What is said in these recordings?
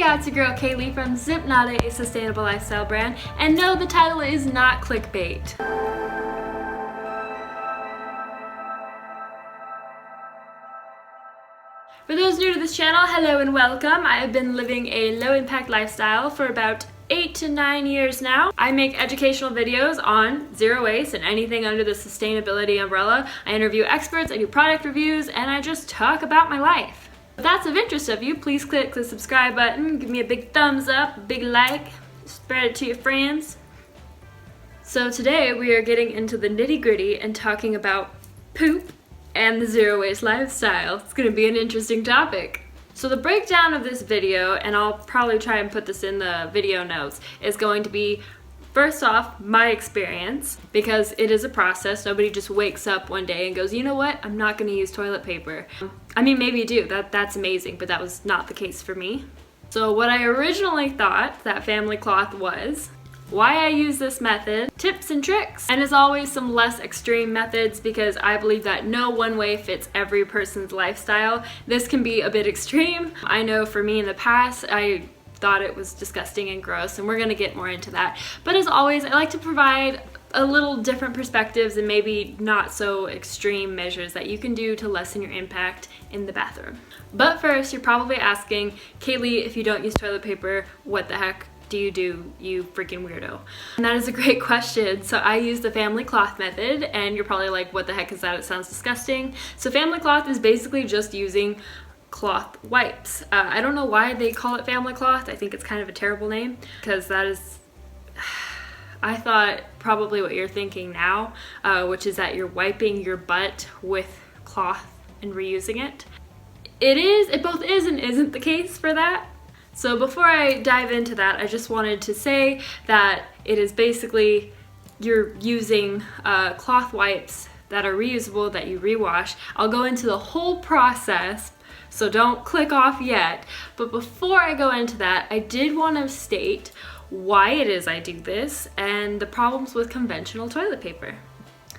Yeah, it's your girl Kaylee from ZippNada, a sustainable lifestyle brand. And no, the title is not clickbait. For those new to this channel, hello and welcome. I have been living a low-impact lifestyle for about 8 to 9 years now. I make educational videos on zero waste and anything under the sustainability umbrella. I interview experts, I do product reviews, and I just talk about my life. If that's of interest of you, please click the subscribe button, give me a big thumbs up, a big like, spread it to your friends. So today we are getting into the nitty-gritty and talking about poop and the zero waste lifestyle. It's gonna be an interesting topic. So the breakdown of this video, and I'll probably try and put this in the video notes, is going to be first off, my experience, because it is a process. Nobody just wakes up one day and goes, you know what, I'm not gonna use toilet paper. I mean, maybe you do, that's amazing, but that was not the case for me. So what I originally thought that family cloth was, why I use this method, tips and tricks, and as always some less extreme methods because I believe that no one way fits every person's lifestyle. This can be a bit extreme. I know for me in the past, I thought it was disgusting and gross, and we're gonna get more into that. But as always, I like to provide a little different perspectives and maybe not so extreme measures that you can do to lessen your impact in the bathroom. But first, you're probably asking, Kaylee, if you don't use toilet paper, what the heck do, you freaking weirdo? And that is a great question. So I use the family cloth method, and you're probably like, what the heck is that? It sounds disgusting. So family cloth is basically just using cloth wipes. I don't know why they call it family cloth. I think it's kind of a terrible name because that is, I thought probably what you're thinking now, which is that you're wiping your butt with cloth and reusing it. It both is and isn't the case for that. So before I dive into that, I just wanted to say that it is basically you're using cloth wipes that are reusable that you rewash. I'll go into the whole process, so don't click off yet. But before I go into that, I did want to state why it is I do this and the problems with conventional toilet paper.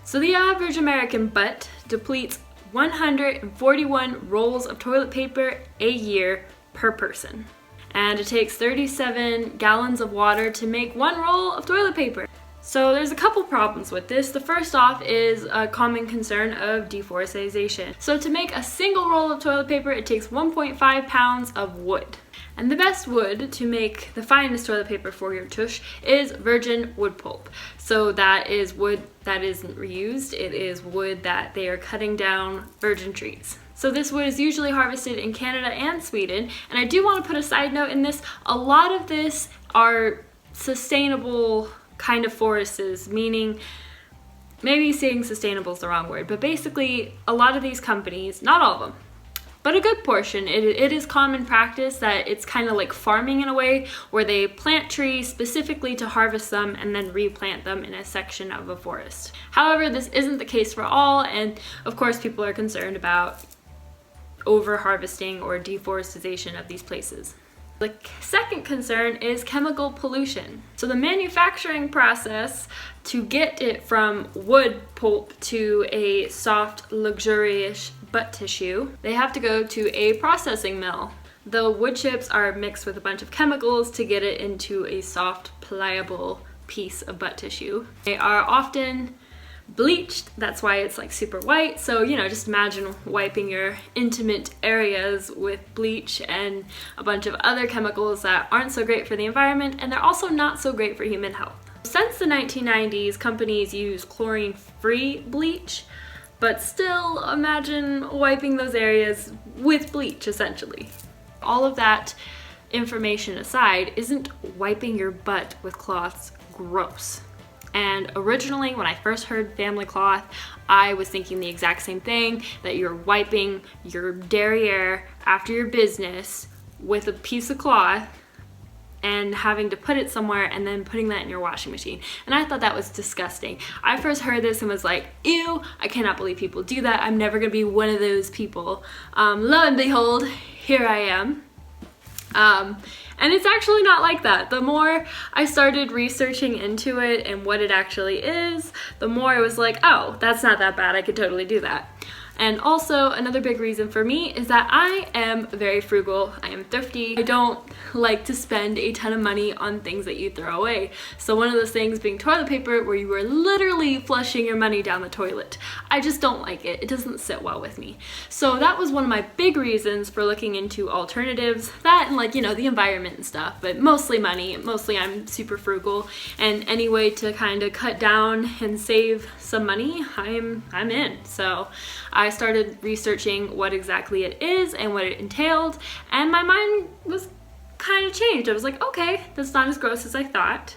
So the average American butt depletes 141 rolls of toilet paper a year per person. And it takes 37 gallons of water to make one roll of toilet paper. So there's a couple problems with this. The first off is a common concern of deforestation. So to make a single roll of toilet paper, it takes 1.5 pounds of wood. And the best wood to make the finest toilet paper for your tush is virgin wood pulp. So that is wood that isn't reused. It is wood that they are cutting down virgin trees. So this wood is usually harvested in Canada and Sweden. And I do want to put a side note in this. A lot of this are sustainable kind of forests, meaning maybe saying sustainable is the wrong word, but basically a lot of these companies, not all of them, but a good portion, it is common practice that it's kind of like farming in a way where they plant trees specifically to harvest them and then replant them in a section of a forest. However, this isn't the case for all, and of course people are concerned about over harvesting or deforestation of these places. The second concern is chemical pollution. So the manufacturing process to get it from wood pulp to a soft, luxurious butt tissue, they have to go to a processing mill. The wood chips are mixed with a bunch of chemicals to get it into a soft, pliable piece of butt tissue. They are often bleached, that's why it's like super white. So, you know, just imagine wiping your intimate areas with bleach and a bunch of other chemicals that aren't so great for the environment, and they're also not so great for human health. Since the 1990s, companies use chlorine-free bleach, but still imagine wiping those areas with bleach, essentially. All of that information aside, isn't wiping your butt with cloths gross? And originally, when I first heard family cloth, I was thinking the exact same thing, that you're wiping your derriere after your business with a piece of cloth and having to put it somewhere and then putting that in your washing machine. And I thought that was disgusting. I first heard this and was like, ew, I cannot believe people do that. I'm never gonna be one of those people. Lo and behold, here I am. And it's actually not like that. The more I started researching into it and what it actually is, the more I was like, oh, that's not that bad. I could totally do that. And also another big reason for me is that I am very frugal. I am thrifty. I don't like to spend a ton of money on things that you throw away. So one of those things being toilet paper, where you are literally flushing your money down the toilet. I just don't like it. It doesn't sit well with me. So that was one of my big reasons for looking into alternatives. That and like, you know, the environment and stuff, but mostly money. Mostly I'm super frugal, and any way to kind of cut down and save some money, I'm in. So I started researching what exactly it is and what it entailed, and my mind was kind of changed. I was like, okay, that's not as gross as I thought.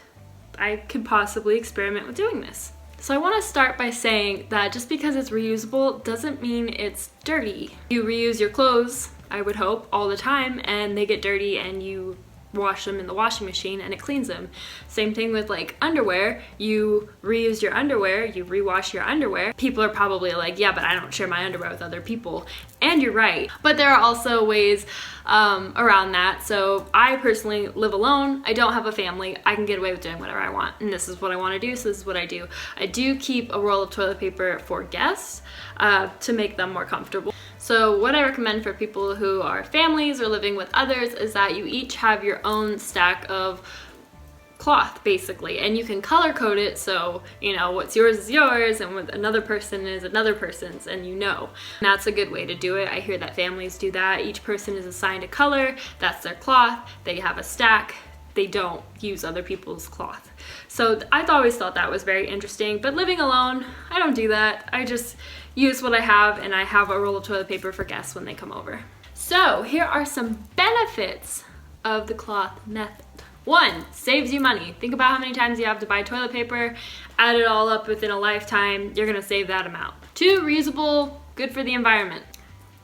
I could possibly experiment with doing this. So I want to start by saying that just because it's reusable doesn't mean it's dirty. You reuse your clothes, I would hope, all the time, and they get dirty and you wash them in the washing machine and it cleans them. Same thing with like underwear. You reuse your underwear, you rewash your underwear. People are probably like, yeah, but I don't share my underwear with other people. And you're right. But there are also ways around that. So I personally live alone. I don't have a family. I can get away with doing whatever I want. And this is what I want to do, so this is what I do. I do keep a roll of toilet paper for guests to make them more comfortable. So what I recommend for people who are families or living with others is that you each have your own stack of cloth, basically, and you can color code it, so you know what's yours is yours and what another person is another person's, and you know. And that's a good way to do it. I hear that families do that. Each person is assigned a color, that's their cloth, they have a stack, they don't use other people's cloth. So I've always thought that was very interesting, but living alone, I don't do that. I just use what I have, and I have a roll of toilet paper for guests when they come over. So here are some benefits of the cloth method. 1, saves you money. Think about how many times you have to buy toilet paper, add it all up within a lifetime, you're gonna save that amount. 2, reusable, good for the environment.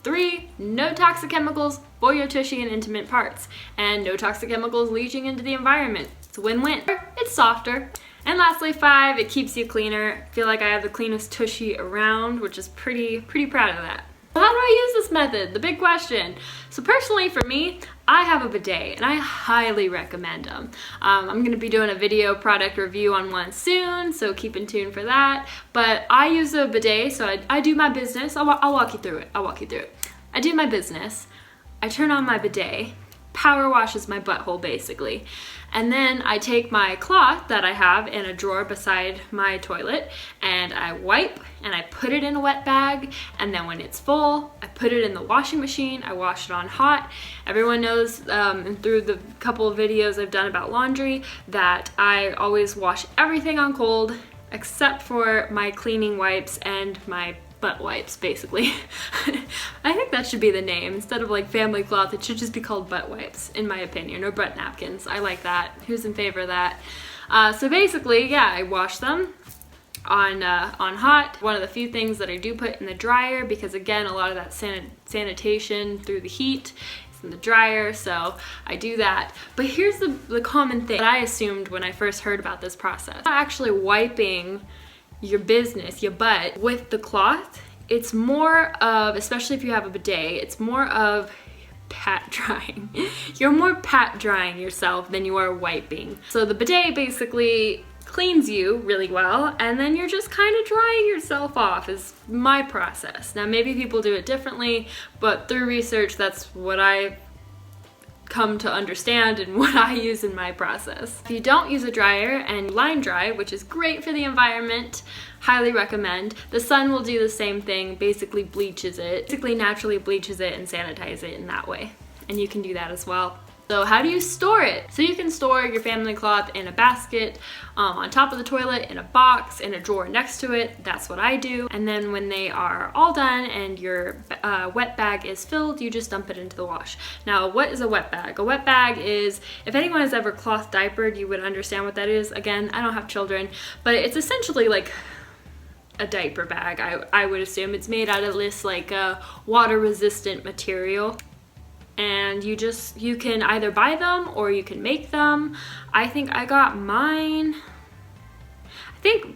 3, no toxic chemicals for your tushy and intimate parts, and no toxic chemicals leaching into the environment. It's a win-win. It's softer. And lastly, 5, it keeps you cleaner. I feel like I have the cleanest tushy around, which is pretty proud of that. So how do I use this method? The big question. So personally for me, I have a bidet and I highly recommend them. I'm gonna be doing a video product review on one soon, so keep in tune for that. But I use a bidet, so I do my business. I'll walk you through it. I do my business. I turn on my bidet, power washes my butthole basically. And then I take my cloth that I have in a drawer beside my toilet and I wipe and I put it in a wet bag, and then when it's full, I put it in the washing machine. I wash it on hot. Everyone knows through the couple of videos I've done about laundry that I always wash everything on cold except for my cleaning wipes and my butt wipes, basically. I think that should be the name. Instead of like family cloth, it should just be called butt wipes, in my opinion, or butt napkins. I like that. Who's in favor of that? So basically, yeah, I wash them on hot. One of the few things that I do put in the dryer, because again, a lot of that sanitation through the heat is in the dryer, so I do that. But here's the common thing that I assumed when I first heard about this process. Not actually wiping your business, your butt, with the cloth. It's more of, especially if you have a bidet, it's more of pat drying. You're more pat drying yourself than you are wiping. So the bidet basically cleans you really well, and then you're just kind of drying yourself off is my process. Now maybe people do it differently, but through research that's what I come to understand and what I use in my process. If you don't use a dryer and line dry, which is great for the environment, highly recommend. The sun will do the same thing, basically bleaches it, naturally bleaches it and sanitize it in that way. And you can do that as well. So how do you store it? So you can store your family cloth in a basket, on top of the toilet, in a box, in a drawer next to it. That's what I do. And then when they are all done and your wet bag is filled, you just dump it into the wash. Now, what is a wet bag? A wet bag is, if anyone has ever cloth diapered, you would understand what that is. Again, I don't have children, but it's essentially like a diaper bag, I would assume. It's made out of this like water resistant material. And you can either buy them or you can make them. I think I got mine,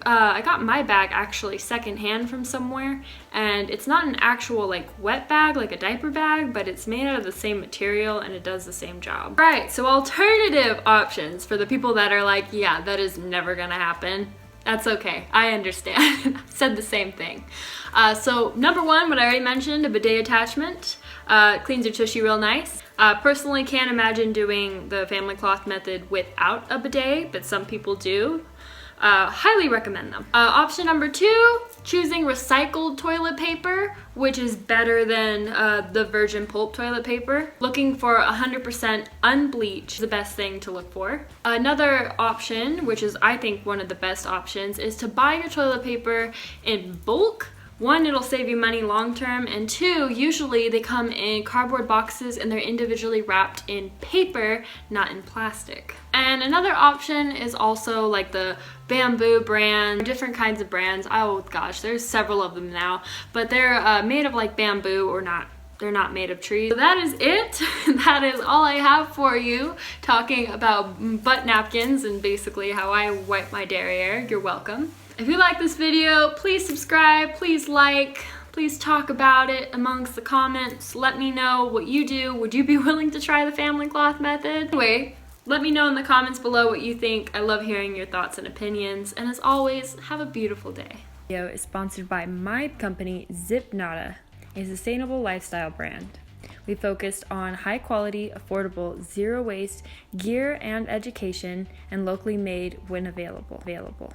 I got my bag actually secondhand from somewhere, and it's not an actual like wet bag, like a diaper bag, but it's made out of the same material and it does the same job. All right, so alternative options for the people that are like, yeah, that is never gonna happen. That's okay, I understand. Said the same thing. So number one, what I already mentioned, a bidet attachment. Cleans your tushy real nice. Personally can't imagine doing the family cloth method without a bidet, but some people do. Highly recommend them. Option number two, choosing recycled toilet paper, which is better than the virgin pulp toilet paper. Looking for 100% unbleached is the best thing to look for. Another option, which is I think one of the best options, is to buy your toilet paper in bulk. One, it'll save you money long term, and two, usually they come in cardboard boxes and they're individually wrapped in paper, not in plastic. And another option is also like the bamboo brand, different kinds of brands. Oh gosh, there's several of them now, but they're made of like bamboo or not. They're not made of trees. So that is it. That is all I have for you, talking about butt napkins and basically how I wipe my derriere. You're welcome. If you like this video, please subscribe, please like, please talk about it amongst the comments. Let me know what you do. Would you be willing to try the family cloth method? Anyway, let me know in the comments below what you think. I love hearing your thoughts and opinions. And as always, have a beautiful day. This video is sponsored by my company, ZippNada, a sustainable lifestyle brand. We focused on high quality, affordable, zero waste gear and education, and locally made when available.